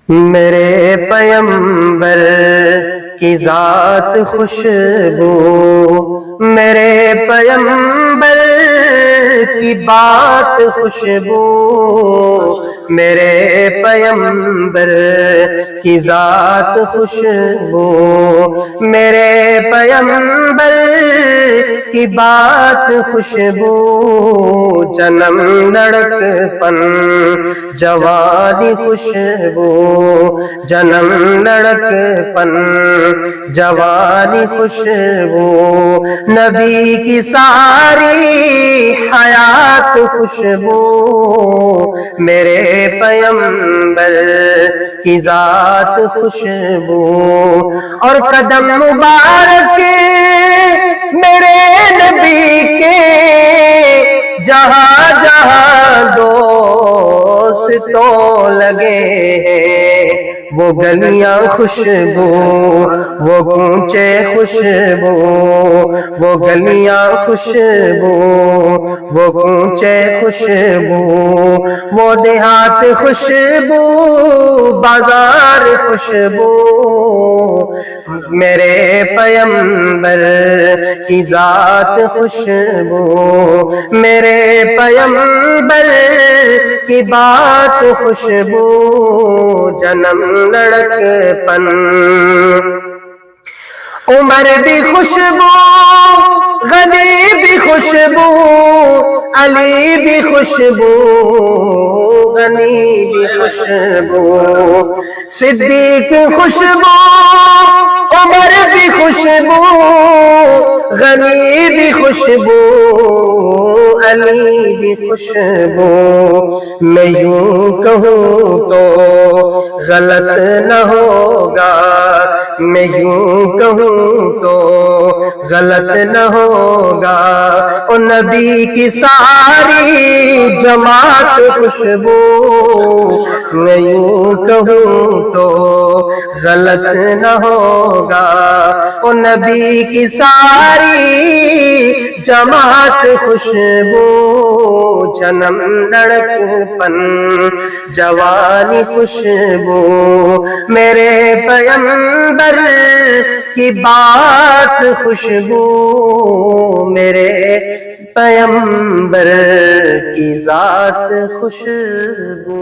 میرے پیمبر کی ذات خوشبو، میرے پیمبر کی بات خوشبو، میرے پیمبر کی ذات خوشبو، میرے پیمبر کی بات خوشبو، جنم لڑکپن جوانی خوشبو، جنم لڑکپن جوانی خوشبو، نبی کی ساری حیات خوشبو، میرے پیمبر کی ذات خوشبو، اور قدم مبارک میرے نبی کے جہاں جہاں دوستوں لگے ہیں، وہ گلیاں خوشبو، وہ کوچے خوشبو، وہ گلیاں خوشبو، وہ کوچے خوشبو، وہ دیہات خوشبو، بازار خوشبو، میرے پیمبر کی ذات خوشبو، میرے پیمبر کی بات خوشبو، جنم لڑکپن، عمر بھی خوشبو، غنی بھی خوشبو، علی بھی خوشبو، غنی بھی خوشبو، صدیق خوشبو، عمر بھی خوشبو، غنی بھی خوشبو، علی بھی خوشبو، میں یوں کہوں تو غلط نہ ہوگا، میں یوں کہوں تو غلط نہ ہوگا، او نبی کی ساری جماعت خوشبو، میں یوں کہوں تو غلط نہ ہوگا، او نبی کی ساری جماعت خوشبو، جنم لڑکپن جوانی خوشبو، میرے پیمبر کی بات خوشبو، میرے پیمبر کی ذات خوشبو۔